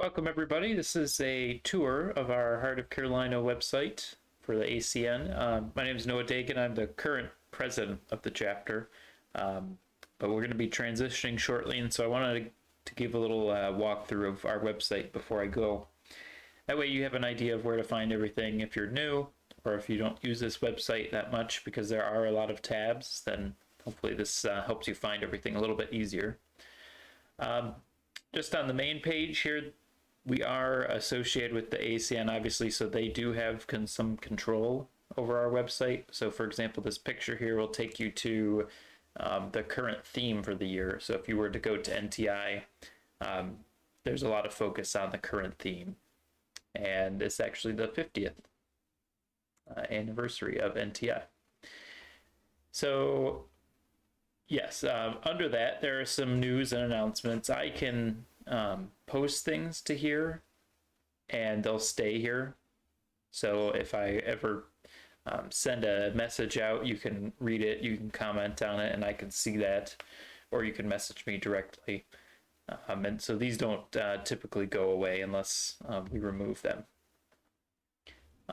Welcome, everybody. This is a tour of our Heart of Carolina website for the ACN. My name is Noah Dagan. I'm the current president of the chapter, but we're going to be transitioning shortly, and so I wanted to give a little walkthrough of our website before I go. That way you have an idea of where to find everything if you're new, or if you don't use this website that much, because there are a lot of tabs, then hopefully this helps you find everything a little bit easier. Just on the main page here, we are associated with the AACN, obviously, so they do have some control over our website. So, for example, this picture here will take you to the current theme for the year. So if you were to go to NTI, there's a lot of focus on the current theme. And it's actually the 50th anniversary of NTI. So, yes, under that, there are some news and announcements. I can post things to here and they'll stay here. So if I ever send a message out, you can read it, you can comment on it, and I can see that, or you can message me directly. And so these don't typically go away unless we remove them.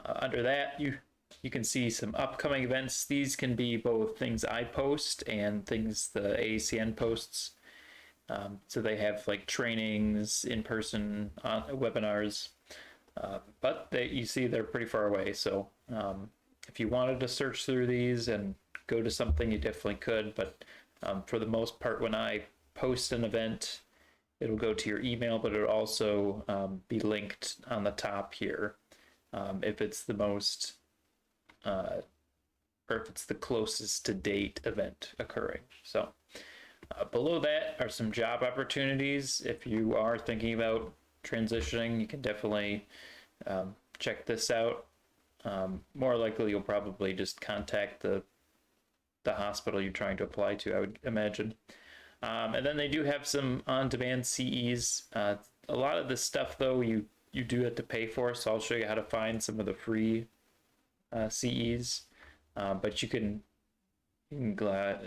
Under that, you can see some upcoming events. These can be both things I post and things the AACN posts. So they have like trainings, in-person webinars, but you see they're pretty far away. So if you wanted to search through these and go to something, you definitely could. But for the most part, when I post an event, it'll go to your email, but it'll also be linked on the top here if it's the most or if it's the closest to date event occurring. So below that are some job opportunities. If you are thinking about transitioning, you can definitely check this out. More likely, you'll probably just contact the hospital you're trying to apply to, I would imagine. And then they do have some on-demand CEs. A lot of this stuff, though, you do have to pay for, so I'll show you how to find some of the free CEs. But you can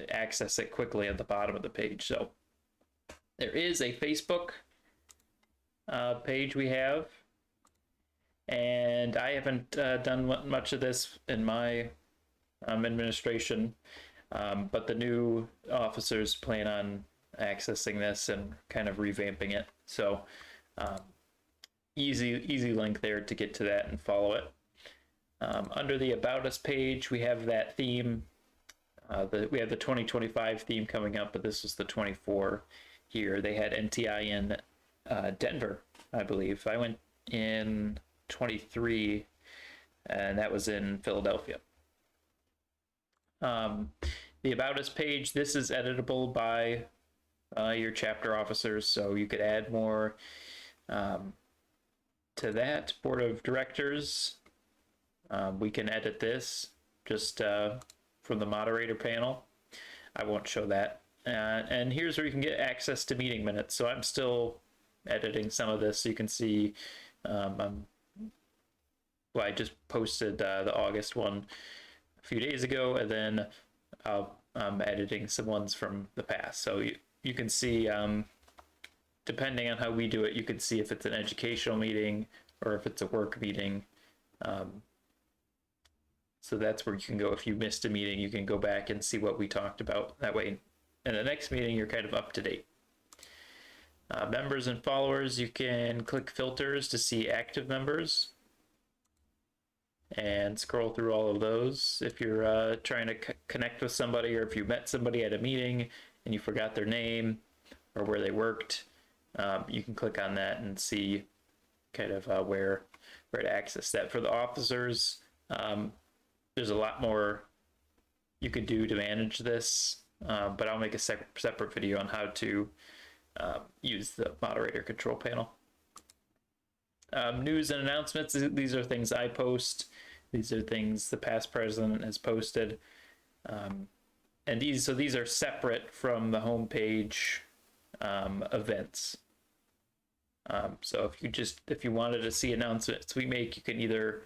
access it quickly at the bottom of the page. So there is a Facebook page we have, and I haven't done much of this in my administration, but the new officers plan on accessing this and kind of revamping it. So easy link there to get to that and follow it. Under the About Us page, we have that theme. We have the 2025 theme coming up, but this was the 24 here. They had NTI in Denver, I believe. I went in 23, and that was in Philadelphia. The About Us page, this is editable by your chapter officers, so you could add more to that. Board of Directors, we can edit this just from the moderator panel. I won't show that. And here's where you can get access to meeting minutes. So I'm still editing some of this. So you can see, I just posted the August one a few days ago, and then I'm editing some ones from the past. So you can see, depending on how we do it, you can see if it's an educational meeting or if it's a work meeting. So that's where you can go. If you missed a meeting, you can go back and see what we talked about. That way, in the next meeting, you're kind of up to date. Members and followers, you can click filters to see active members and scroll through all of those. If you're trying to connect with somebody, or if you met somebody at a meeting and you forgot their name or where they worked, you can click on that and see kind of where to access that. For the officers, there's a lot more you could do to manage this, but I'll make a separate video on how to use the moderator control panel. News and announcements, these are things I post. These are things the past president has posted. And these are separate from the homepage events. So if you wanted to see announcements we make, you can either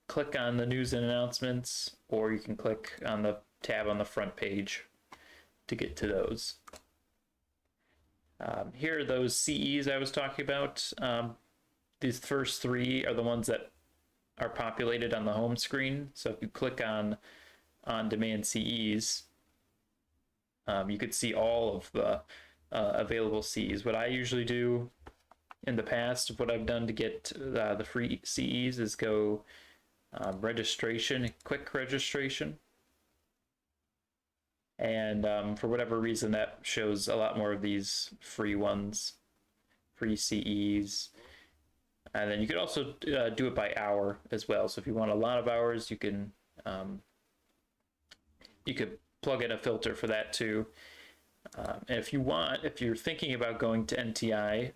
click on the news and announcements, or you can click on the tab on the front page to get to those. Here are those CEs I was talking about. These first three are the ones that are populated on the home screen. So if you click on demand CEs, you could see all of the available CEs. What I usually do in the past, what I've done to get the free CEs is go registration, quick registration. And for whatever reason, that shows a lot more of these free ones, free CEs. And then you could also do it by hour as well. So if you want a lot of hours, you can you could plug in a filter for that too. And if you're thinking about going to NTI,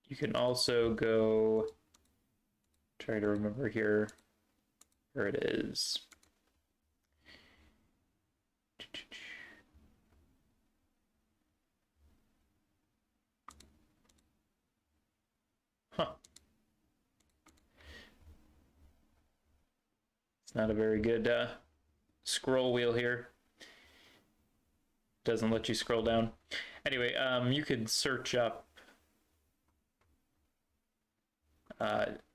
you can also go, try to remember here where it is. Huh. It's not a very good scroll wheel here. Doesn't let you scroll down. Anyway, you could search up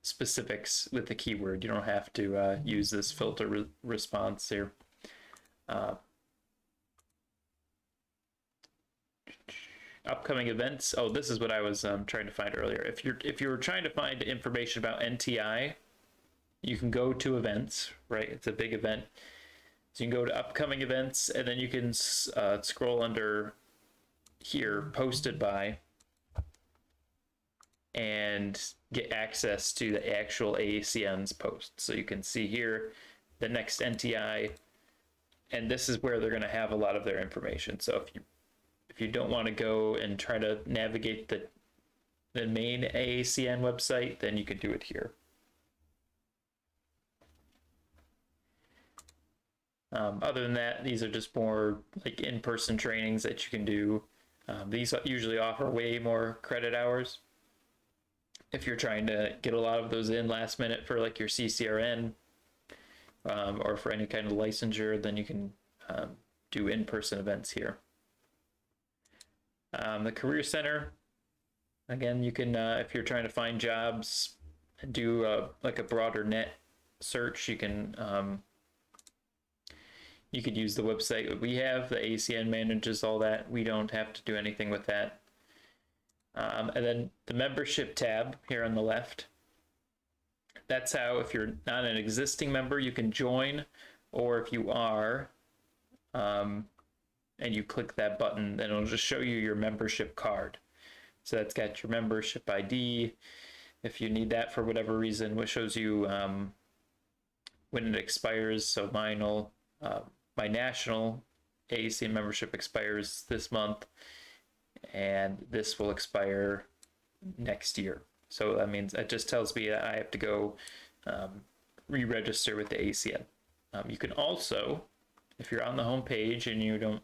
specifics with the keyword. You don't have to use this filter response here. Upcoming events. Oh, this is what I was trying to find earlier. If you're trying to find information about NTI, you can go to events, right? It's a big event. So you can go to upcoming events, and then you can scroll under here, posted by, and get access to the actual AACN's post. So you can see here the next NTI, and this is where they're going to have a lot of their information. So if you don't want to go and try to navigate the main AACN website, then you can do it here. Other than that, these are just more like in-person trainings that you can do. These usually offer way more credit hours. If you're trying to get a lot of those in last minute for like your CCRN or for any kind of licensure, then you can do in-person events here. The Career Center, again, you can, if you're trying to find jobs and do like a broader net search, you can you could use the website that we have. The AACN manages all that. We don't have to do anything with that. And then the membership tab here on the left. That's how, if you're not an existing member, you can join, or if you are, and you click that button, then it'll just show you your membership card. So that's got your membership ID. If you need that for whatever reason, which shows you when it expires. So mine will, my national AACN membership expires this month, and this will expire next year. So that means it just tells me that I have to go re-register with the AACN. You can also, if you're on the home page and you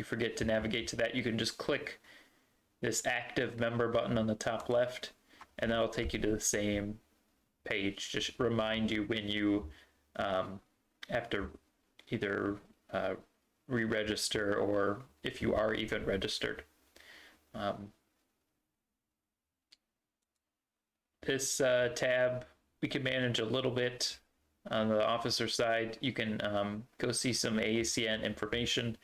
forget to navigate to that, you can just click this active member button on the top left, and that'll take you to the same page. Just remind you when you have to either re-register, or if you are even registered. This tab, we can manage a little bit on the officer side. You can go see some AACN information,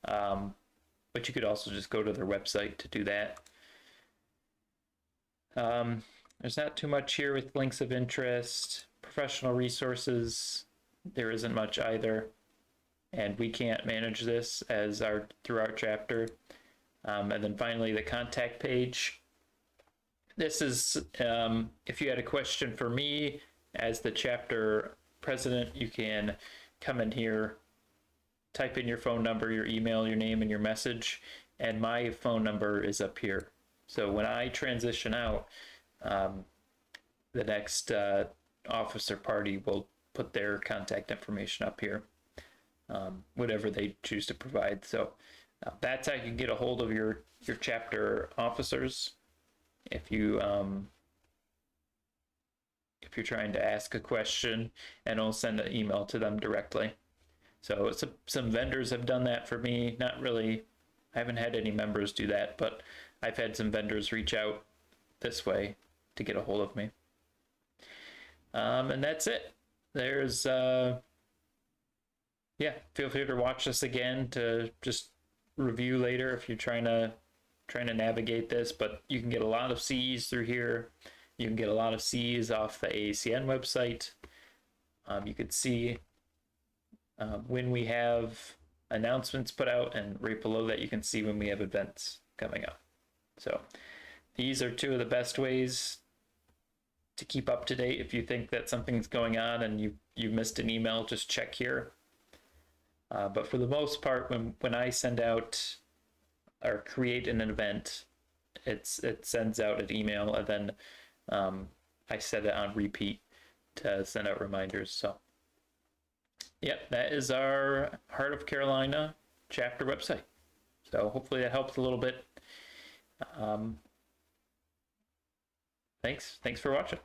but you could also just go to their website to do that. There's not too much here with links of interest. Professional resources, there isn't much either, and we can't manage this as through our chapter. And then finally, the contact page. This is, if you had a question for me as the chapter president, you can come in here, type in your phone number, your email, your name, and your message, and my phone number is up here. So when I transition out, the next officer party will put their contact information up here, whatever they choose to provide. So that's how you can get a hold of your chapter officers if you're trying to ask a question, and I'll send an email to them directly. So some vendors have done that for me, not really I haven't had any members do that, but I've had some vendors reach out this way to get a hold of me. And that's it. There's yeah, feel free to watch this again to just review later if you're trying to navigate this, but you can get a lot of CEs through here. You can get a lot of CEs off the AACN website. You could see when we have announcements put out, and right below that you can see when we have events coming up. So these are two of the best ways to keep up to date. If you think that something's going on and you missed an email, just check here. But for the most part, when I send out or create an event, it sends out an email, and then I set it on repeat to send out reminders. So yep, that is our Heart of Carolina chapter website. So hopefully that helps a little bit. Thanks for watching.